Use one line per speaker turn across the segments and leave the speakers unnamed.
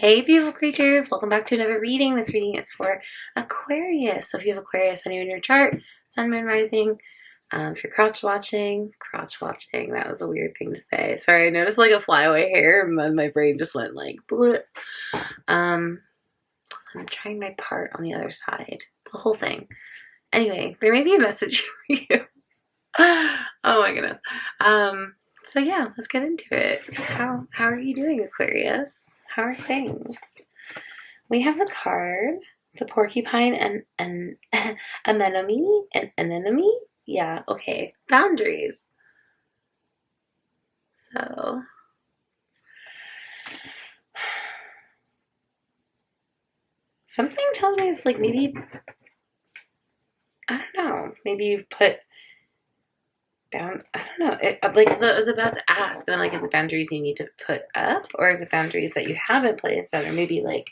Hey beautiful creatures, welcome back to another reading. This reading is for Aquarius. So if you have Aquarius anywhere in your chart, Sun, Moon, Rising, if you're crotch watching, that was a weird thing to say. Sorry, I noticed like a flyaway hair and then my brain just went like bleh. I'm trying my part on the other side. It's the whole thing. Anyway, there may be a message for you. Oh my goodness. So yeah, let's get into it. How are you doing, Aquarius? How are things? We have the card, the porcupine and anemone and anemone. Yeah, okay. Boundaries. So something tells me it's like maybe, I don't know, maybe you've put down, I don't know. I was about to ask, and I'm like, is it boundaries you need to put up, or is it boundaries that you haven't placed that are maybe like,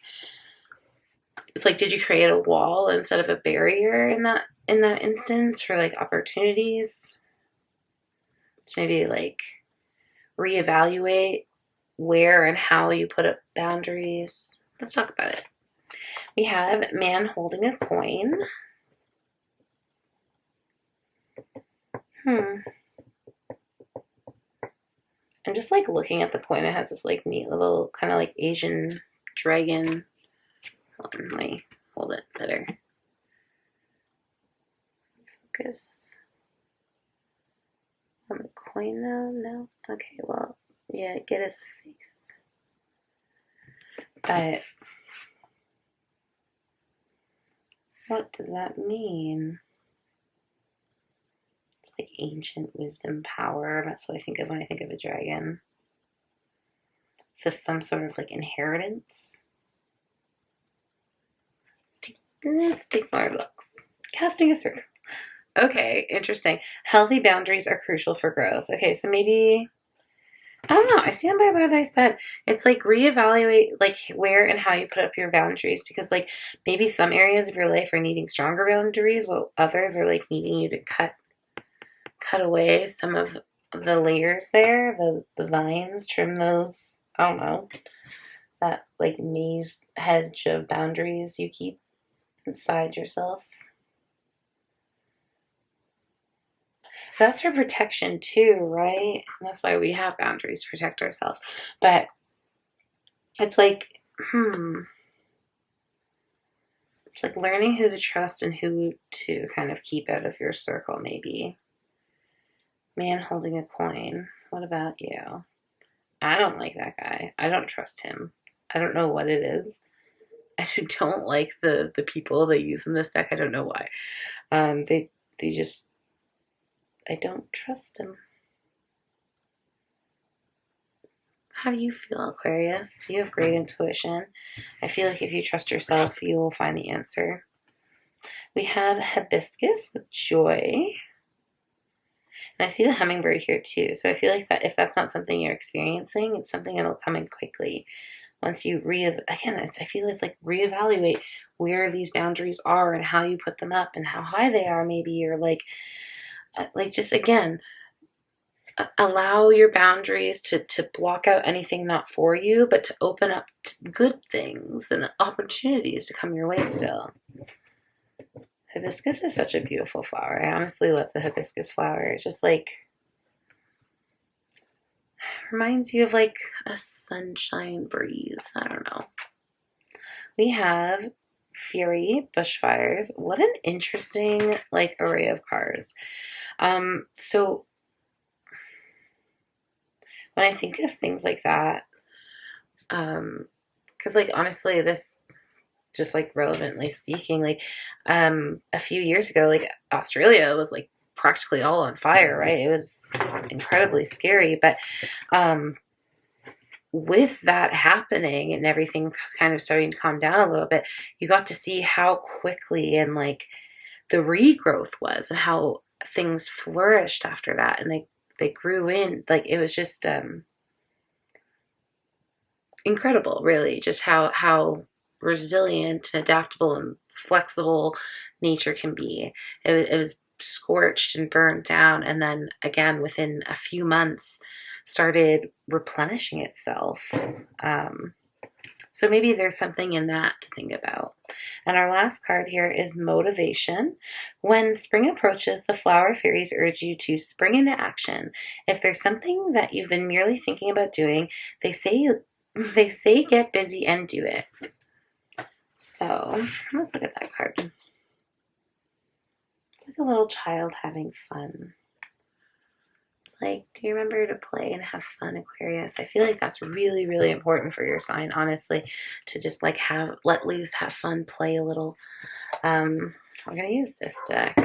it's like, did you create a wall instead of a barrier in that instance for like opportunities? To maybe like reevaluate where and how you put up boundaries. Let's talk about it. We have man holding a coin. I'm just like looking at the coin. It has this like neat little kind of like Asian dragon. Hold on, let me hold it better. Focus on the coin now. No? Okay, well, yeah, get his face. But what does that mean? It's like ancient wisdom power. That's what I think of when I think of a dragon. Is this some sort of like inheritance? Let's take more looks. Casting a circle. Okay, interesting. Healthy boundaries are crucial for growth. Okay, so maybe, I don't know. I stand by what I said. It's like reevaluate like where and how you put up your boundaries, because like maybe some areas of your life are needing stronger boundaries while others are like needing you to cut away some of the layers there, the vines, trim those, I don't know, that like maze hedge of boundaries you keep inside yourself. That's for protection too, right? And that's why we have boundaries, to protect ourselves. But it's like, it's like learning who to trust and who to kind of keep out of your circle, maybe. Man holding a coin. What about you? I don't like that guy. I don't trust him. I don't know what it is. I don't like the people they use in this deck. I don't know why. They just, I don't trust him. How do you feel, Aquarius? You have great intuition. I feel like if you trust yourself, you will find the answer. We have hibiscus with joy. And I see the hummingbird here too. So I feel like that if that's not something you're experiencing, it's something that'll come in quickly. Once you I feel it's like reevaluate where these boundaries are and how you put them up and how high they are, maybe, or like just again, allow your boundaries to block out anything not for you, but to open up to good things and opportunities to come your way still. Hibiscus is such a beautiful flower. I honestly love the hibiscus flower. It's just like, reminds you of like a sunshine breeze. I don't know. We have Fury, bushfires. What an interesting like array of cards. So when I think of things like that, because like honestly, this just like relevantly speaking, like a few years ago, like Australia was like practically all on fire, right? It was incredibly scary, but with that happening and everything kind of starting to calm down a little bit, you got to see how quickly and like the regrowth was and how things flourished after that, and they grew in, like it was just incredible, really, just how resilient and adaptable and flexible nature can be. It was scorched and burnt down, and then again within a few months started replenishing itself. So maybe there's something in that to think about. And our last card here is motivation. When spring approaches, the flower fairies urge you to spring into action. If there's something that you've been merely thinking about doing, they say get busy and do it. So let's look at that card. It's like a little child having fun. It's like, do you remember to play and have fun, Aquarius? I feel like that's really, really important for your sign, honestly, to just like let loose, have fun, play a little. I'm going to use this deck.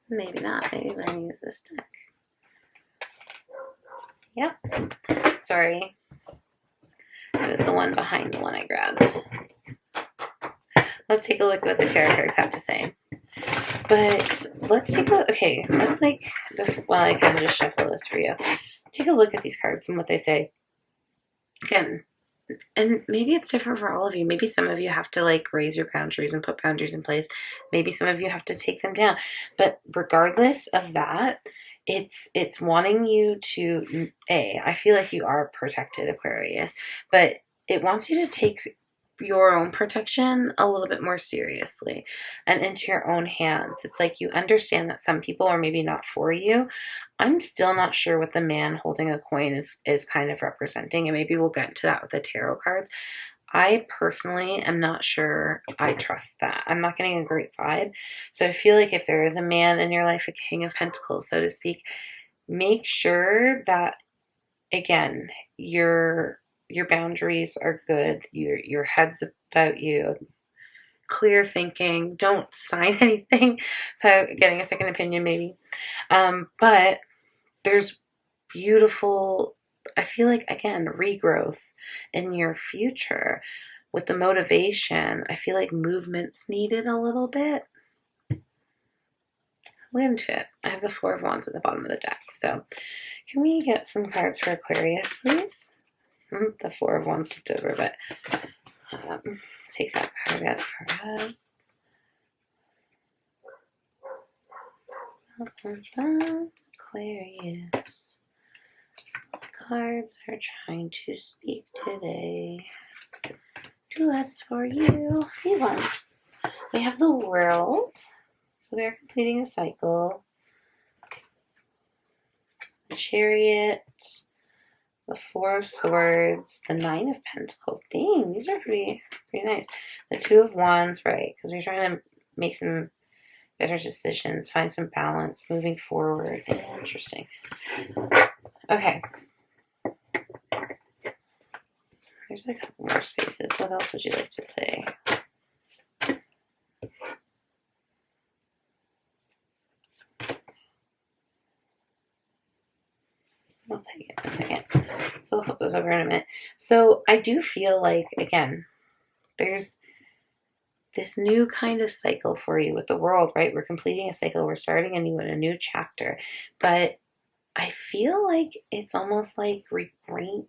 Maybe not. Maybe we're going to use this deck. Yep. Sorry. It was the one behind the one I grabbed. Let's take a look at what the tarot cards have to say. But let's take a look. Okay, let's while I kind of just shuffle this for you, take a look at these cards and what they say. Again, and maybe it's different for all of you. Maybe some of you have to like raise your boundaries and put boundaries in place. Maybe some of you have to take them down. But regardless of that, it's wanting you to, I feel like you are protected, Aquarius, but it wants you to take your own protection a little bit more seriously and into your own hands. It's like you understand that some people are maybe not for you. I'm still not sure what the man holding a coin is kind of representing, and maybe we'll get into that with the tarot cards. I personally am not sure I trust that. I'm not getting a great vibe. So I feel like if there is a man in your life, a king of pentacles, so to speak, make sure that, again, your boundaries are good. Your head's about you. Clear thinking. Don't sign anything without getting a second opinion, maybe. But there's beautiful, I feel like, again, regrowth in your future. With the motivation, I feel like movement's needed a little bit. Look into it. I have the Four of Wands at the bottom of the deck. So can we get some cards for Aquarius, please? The Four of Wands flipped over, but take that card out for us. Aquarius. Cards are trying to speak today to us for you. These ones. We have the World. So they're completing a cycle. The Chariot. The Four of Swords, the Nine of Pentacles. Dang, these are pretty nice. The Two of Wands, right? Because we're trying to make some better decisions, find some balance, moving forward. Interesting. Okay. There's a couple more spaces. What else would you like to say? I'll take it in a second. So we'll flip those over in a minute. So I do feel like, again, there's this new kind of cycle for you with the World, right? We're completing a cycle. We're starting a new chapter. But I feel like it's almost like reaping.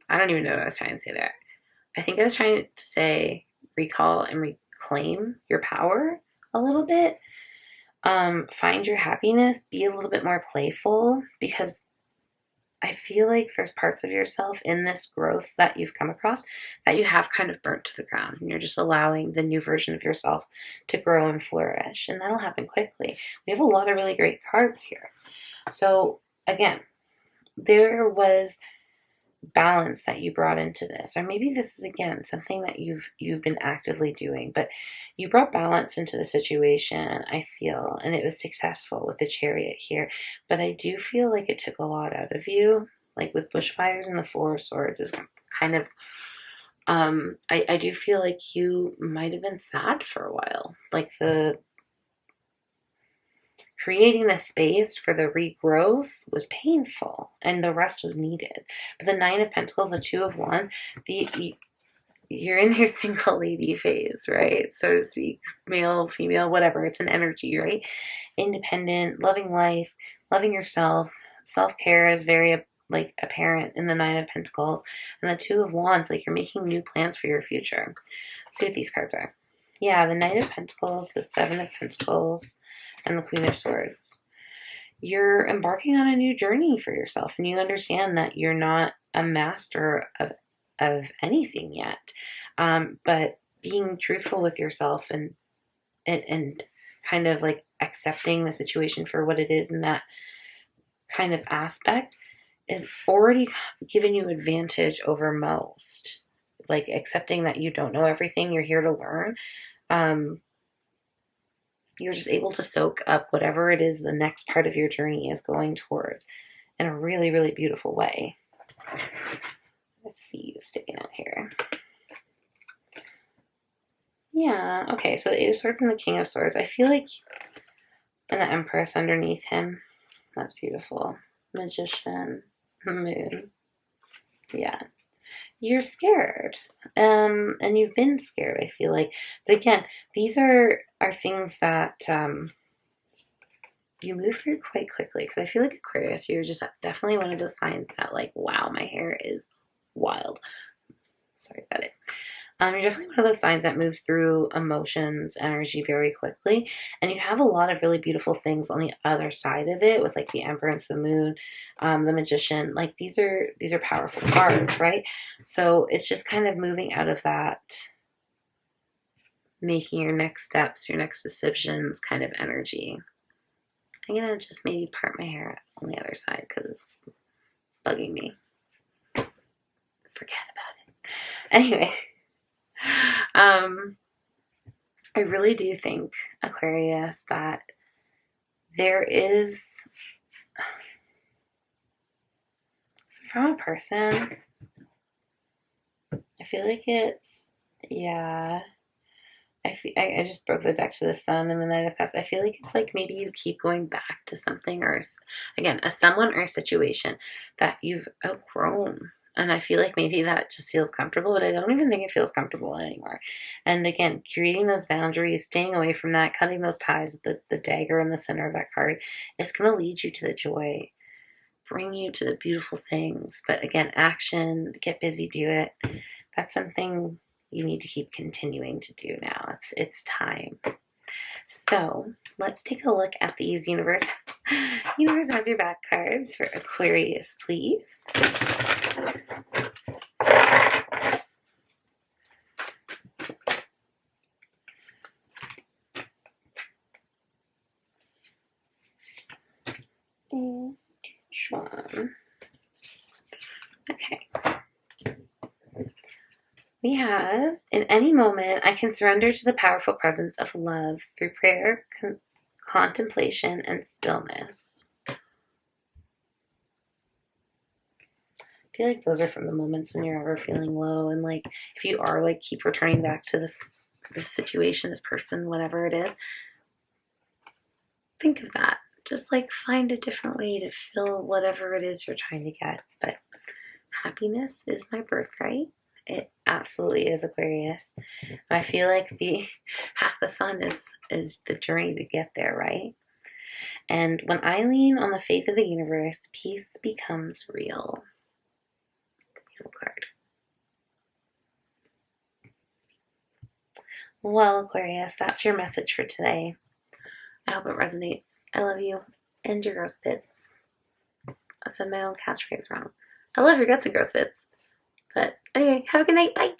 I don't even know what I was trying to say there. I think I was trying to say recall and reclaim your power a little bit. Find your happiness, be a little bit more playful, because I feel like there's parts of yourself in this growth that you've come across that you have kind of burnt to the ground, and you're just allowing the new version of yourself to grow and flourish, and that'll happen quickly. We have a lot of really great cards here. So again, there was balance that you brought into this, or maybe this is, again, something that you've been actively doing, but you brought balance into the situation, I feel, and it was successful with the Chariot here. But I do feel like it took a lot out of you, like with bushfires and the Four of Swords is kind of I do feel like you might have been sad for a while, like the creating the space for the regrowth was painful and the rest was needed. But the Nine of Pentacles, the Two of Wands, you're in your single lady phase, right? So to speak, male, female, whatever. It's an energy, right? Independent, loving life, loving yourself. Self-care is very apparent in the Nine of Pentacles. And the Two of Wands, like you're making new plans for your future. Let's see what these cards are. Yeah, the Knight of Pentacles, the Seven of Pentacles, and the Queen of Swords. you're embarking on a new journey for yourself, and you understand that you're not a master of anything yet. But being truthful with yourself and kind of like accepting the situation for what it is in that kind of aspect is already giving you advantage over most. Like accepting that you don't know everything, you're here to learn. You're just able to soak up whatever it is the next part of your journey is going towards in a really, really beautiful way. Let's see what's sticking out here. Yeah, okay, so the Eight of Swords and the King of Swords. I feel like, and the Empress underneath him. That's beautiful. Magician, Moon. Yeah. You're scared. And you've been scared, I feel like. But again, these are things that you move through quite quickly. Because I feel like Aquarius, you're just definitely one of those signs that like, wow, my hair is wild. Sorry about it. You're definitely one of those signs that moves through emotions, energy very quickly. And you have a lot of really beautiful things on the other side of it with like the Empress, the Moon, the Magician. Like these are powerful cards, right? So it's just kind of moving out of that, making your next steps, your next decisions kind of energy. I'm going to just maybe part my hair on the other side because it's bugging me. Forget about it. Anyway. I really do think, Aquarius, that there is, from a person, I feel like it's, yeah, I just broke the deck to the Sun and the Knight of Cups. I feel like it's like maybe you keep going back to something, or again, a someone or a situation that you've outgrown. And I feel like maybe that just feels comfortable, but I don't even think it feels comfortable anymore. And again, creating those boundaries, staying away from that, cutting those ties, the dagger in the center of that card is going to lead you to the joy, bring you to the beautiful things. But again, action, get busy, do it. That's something you need to keep continuing to do now. It's time. So let's take a look at these universe. Universe has your back cards for Aquarius, please. And each one. Okay. We have, in any moment, I can surrender to the powerful presence of love through prayer, contemplation, and stillness. I feel like those are from the moments when you're ever feeling low, and like if you are like keep returning back to this situation, this person, whatever it is, think of that. Just like find a different way to feel whatever it is you're trying to get. But happiness is my birthright. It absolutely is, Aquarius. I feel like half the fun is the journey to get there, right? And when I lean on the faith of the universe, peace becomes real. It's a beautiful card. Well, Aquarius, that's your message for today. I hope it resonates. I love you and your gross bits. I said my own catchphrase wrong. I love your guts and gross bits. But anyway, have a good night. Bye.